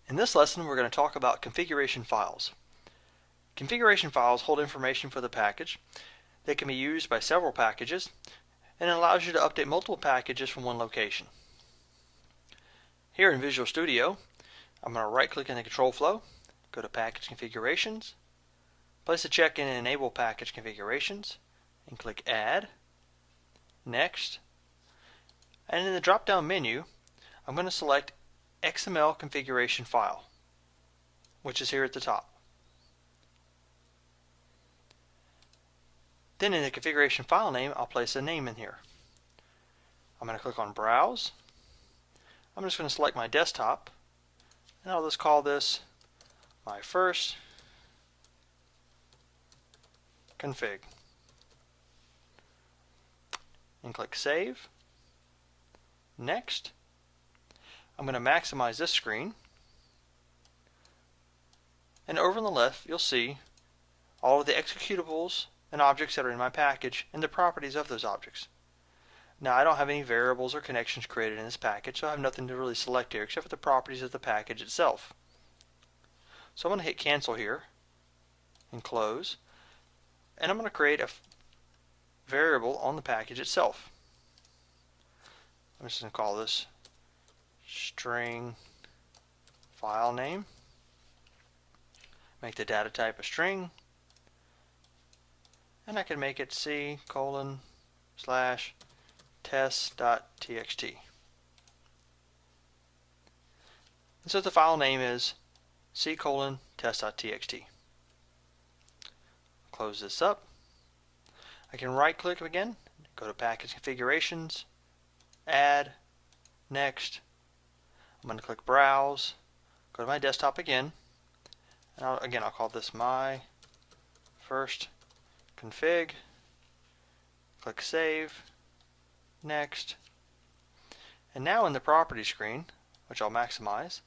In this lesson, we're going to talk about configuration files. Configuration files hold information for the package. They can be used by several packages, and it allows you to update multiple packages from one location. Here in Visual Studio, I'm going to right-click in the control flow, go to Package Configurations, place a check in Enable Package Configurations, and click Add, Next, and in the drop-down menu, I'm going to select XML configuration file, which is here at the top. Then in the configuration file name, I'll place a name in here. I'm going to click on Browse. I'm just going to select my desktop, and I'll just call this my first config. And click Save. Next. I'm going to maximize this screen, and over on the left you'll see all of the executables and objects that are in my package and the properties of those objects. Now I don't have any variables or connections created in this package, so I have nothing to really select here except for the properties of the package itself. So I'm going to hit cancel here and close, and I'm going to create a variable on the package itself. I'm just going to call this string file name. Make the data type a string, and I can make it c:/test.txt. And so the file name is c:/test.txt. Close this up. I can right click again, go to Package Configurations, Add, Next. I'm going to click Browse, go to my desktop again, and I'll call this my first config. Click Save, Next, and now in the property screen, which I'll maximize,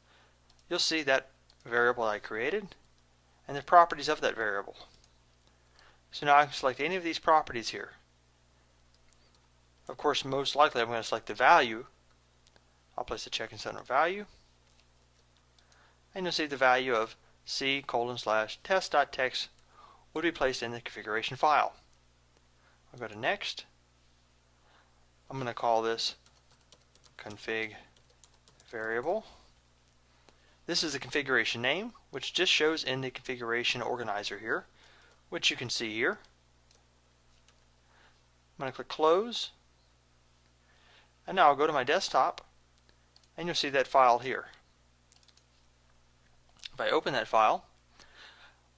you'll see that variable I created and the properties of that variable. So now I can select any of these properties here. Of course, most likely I'm going to select the value. I'll place the check in center value, and you'll see the value of c:/test.txt would be placed in the configuration file. I'll go to Next. I'm going to call this config variable. This is the configuration name, which just shows in the configuration organizer here, which you can see here. I'm going to click Close, and now I'll go to my desktop, and you'll see that file here. If I open that file,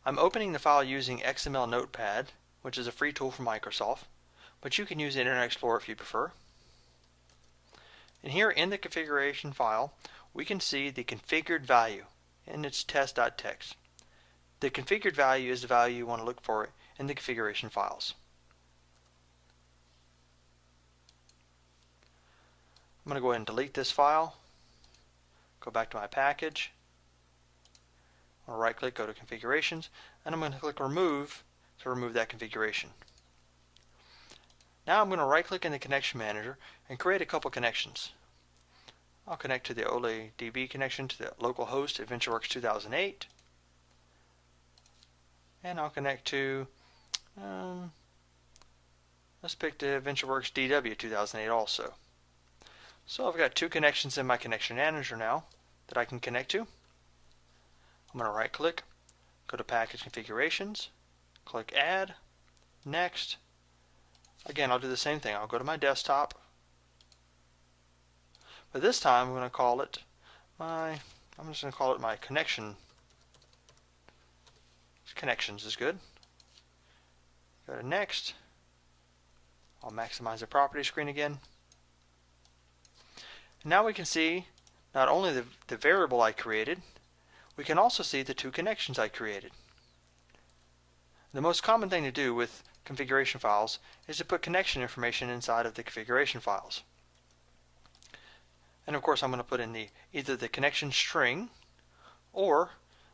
I'm opening the file using XML Notepad, which is a free tool from Microsoft, but you can use Internet Explorer if you prefer. And here in the configuration file, we can see the configured value, and it's test.txt. The configured value is the value you want to look for in the configuration files. I'm going to go ahead and delete this file, go back to my package, I'll right click, go to Configurations, and I'm going to click Remove to remove that configuration. Now I'm going to right click in the Connection Manager and create a couple connections. I'll connect to the OLEDB connection to the local host at VentureWorks 2008, and I'll connect to, let's pick the VentureWorks DW 2008 also. So I've got two connections in my Connection Manager now that I can connect to. I'm going to right click, go to Package Configurations, click Add, Next. Again, I'll do the same thing. I'll go to my desktop, but this time I'm going to call it my connection. Connections is good. Go to Next. I'll maximize the property screen again. Now we can see not only the variable I created, we can also see the two connections I created. The most common thing to do with configuration files is to put connection information inside of the configuration files. And of course I'm going to put in either the connection string, or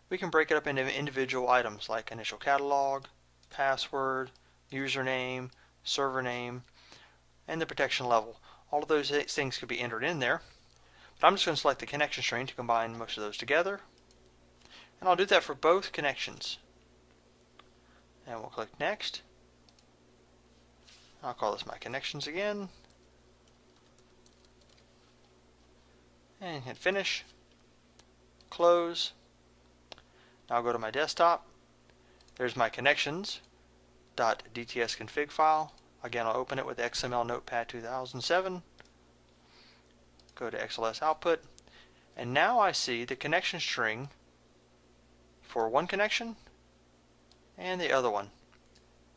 we can break it up into individual items like initial catalog, password, username, server name, and the protection level. All of those things could be entered in there, but I'm just going to select the connection string to combine most of those together. And I'll do that for both connections. And we'll click Next. I'll call this my connections again. And hit Finish. Close. Now I'll go to my desktop. There's my connections.dtsconfig file. Again, I'll open it with XML Notepad 2007. Go to XLS output. And now I see the connection string for one connection and the other one.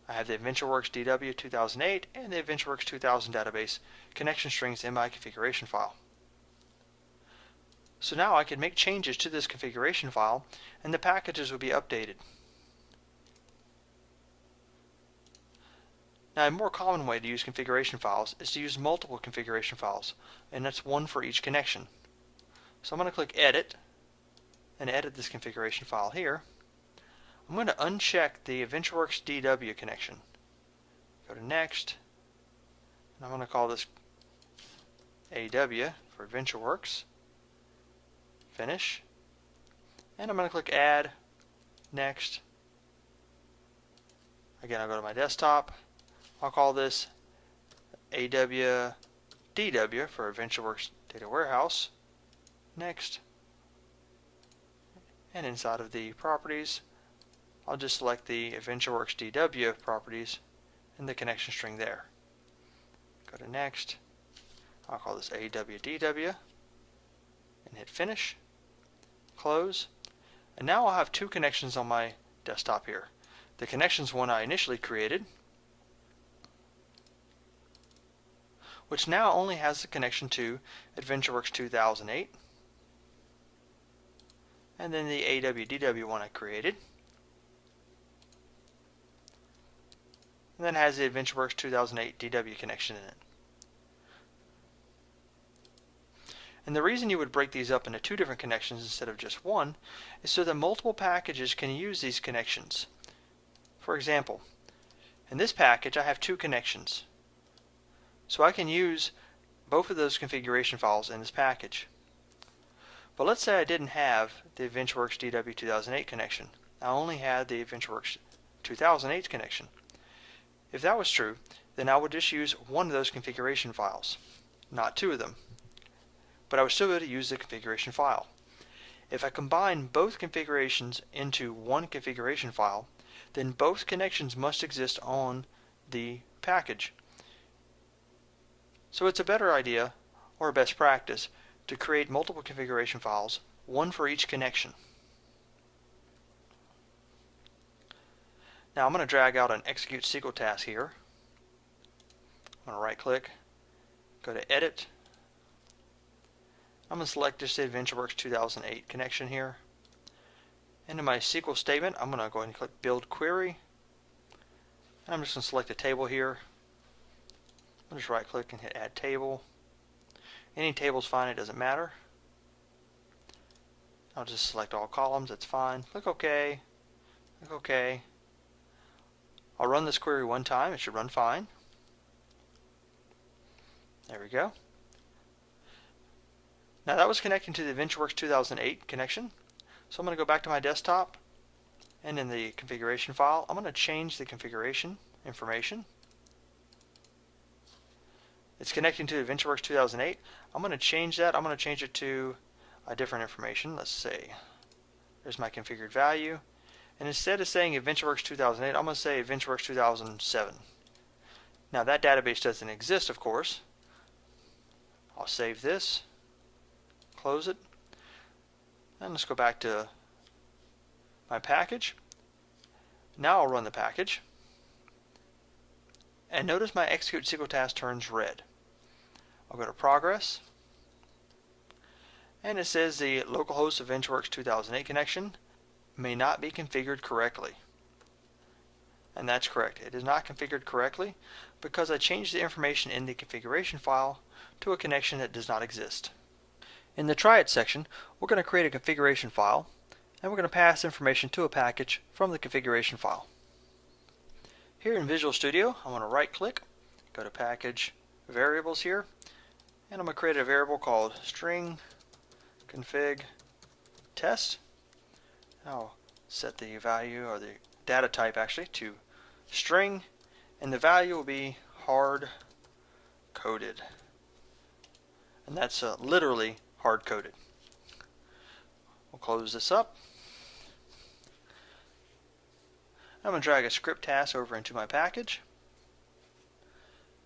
I have the AdventureWorks DW 2008 and the AdventureWorks 2000 database connection strings in my configuration file. So now I can make changes to this configuration file and the packages will be updated. Now, a more common way to use configuration files is to use multiple configuration files, and that's one for each connection. So I'm going to click Edit and edit this configuration file here. I'm going to uncheck the AdventureWorks DW connection. Go to Next, and I'm going to call this AW for AdventureWorks. Finish, and I'm going to click Add, Next. Again, I'll go to my desktop. I'll call this AW DW for AdventureWorks Data Warehouse. Next. And inside of the properties, I'll just select the AdventureWorks DW properties and the connection string there. Go to Next. I'll call this AWDW and hit Finish. Close. And now I'll have two connections on my desktop here. The connections one I initially created, which now only has the connection to AdventureWorks 2008, and then the AWDW one I created, and then has the AdventureWorks 2008 DW connection in it. And the reason you would break these up into two different connections instead of just one is so that multiple packages can use these connections. For example, in this package I have two connections. So I can use both of those configuration files in this package. But let's say I didn't have the AdventureWorks DW 2008 connection. I only had the AdventureWorks 2008 connection. If that was true, then I would just use one of those configuration files, not two of them. But I would still be able to use the configuration file. If I combine both configurations into one configuration file, then both connections must exist on the package. So it's a better idea, or a best practice, to create multiple configuration files, one for each connection. Now I'm going to drag out an execute SQL task here. I'm going to right click, go to Edit. I'm going to select just the AdventureWorks 2008 connection here. And in my SQL statement, I'm going to go ahead and click Build Query. And I'm just going to select a table here. I'll just right click and hit Add Table. Any table's fine, it doesn't matter. I'll just select all columns, that's fine. Click OK. Click OK. I'll run this query one time, it should run fine. There we go. Now that was connecting to the AdventureWorks 2008 connection. So I'm going to go back to my desktop, and in the configuration file, I'm going to change the configuration information. It's connecting to AdventureWorks 2008. I'm going to change that. I'm going to change it to a different information. Let's say there's my configured value. And instead of saying AdventureWorks 2008, I'm going to say AdventureWorks 2007. Now that database doesn't exist, of course. I'll save this, close it, and let's go back to my package. Now I'll run the package. And notice my execute SQL task turns red. I'll go to Progress, and it says the localhost AdventureWorks 2008 connection may not be configured correctly. And that's correct. It is not configured correctly because I changed the information in the configuration file to a connection that does not exist. In the Try It section, we're going to create a configuration file, and we're going to pass information to a package from the configuration file. Here in Visual Studio, I'm going to right click, go to Package, Variables here, and I'm going to create a variable called string config test. I'll set the value, or the data type actually, to string, and the value will be hard coded. And that's literally hard coded. We'll close this up. I'm going to drag a script task over into my package.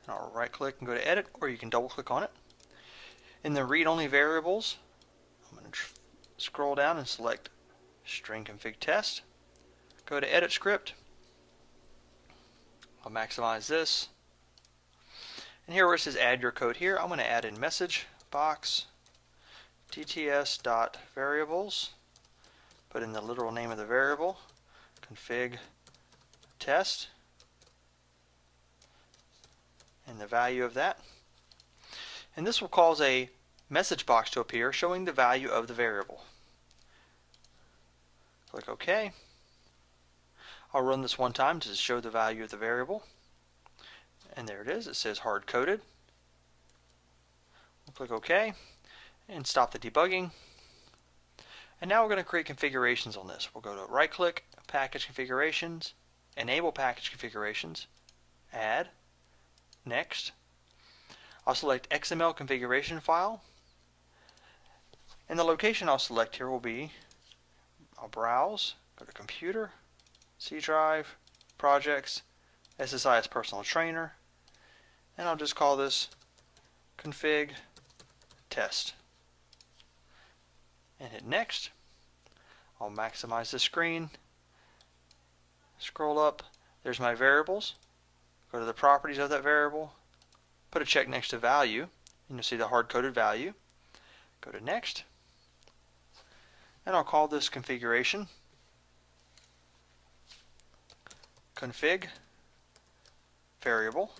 And I'll right click and go to edit, or you can double click on it. In the read only variables, I'm going to scroll down and select string config test. Go to edit script. I'll maximize this. And here where it says add your code here, I'm going to add in message box tts.variables. Put in the literal name of the variable, config test, and the value of that. And this will cause a message box to appear showing the value of the variable. Click OK. I'll run this one time to show the value of the variable. And there it is. It says hard coded. We'll click OK and stop the debugging. And now we're going to create configurations on this. We'll go to right click, package configurations, enable package configurations, add, next. I'll select XML configuration file. And the location I'll select here will be, I'll browse, go to computer, C drive, projects, SSIS personal trainer, and I'll just call this config test. And hit next. I'll maximize the screen, scroll up, there's my variables, go to the properties of that variable, put a check next to value, and you'll see the hard-coded value. Go to next, and I'll call this configuration config variable,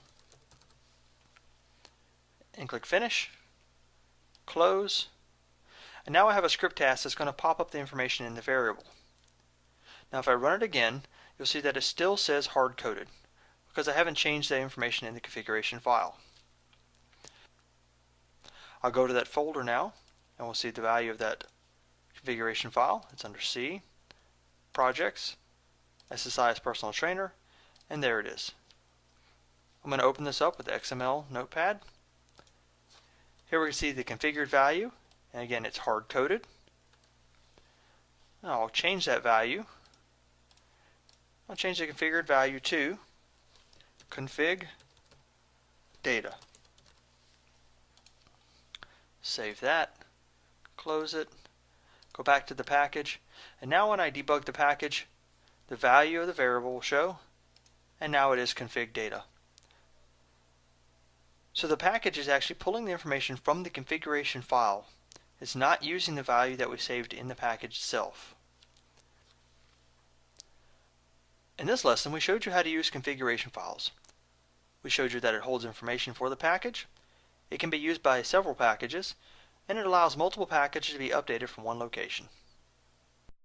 and click finish, close. And now I have a script task that's going to pop up the information in the variable. Now if I run it again, you'll see that it still says hard-coded because I haven't changed the information in the configuration file. I'll go to that folder now and we'll see the value of that configuration file. It's under C, Projects, SSIS Personal Trainer, and there it is. I'm going to open this up with the XML notepad. Here we can see the configured value. And again, it's hard-coded. I'll change that value. I'll change the configured value to config data. Save that, close it, go back to the package, and now when I debug the package, the value of the variable will show, and now it is config data. So the package is actually pulling the information from the configuration file. It's not using the value that we saved in the package itself. In this lesson, we showed you how to use configuration files. We showed you that it holds information for the package, it can be used by several packages, and it allows multiple packages to be updated from one location.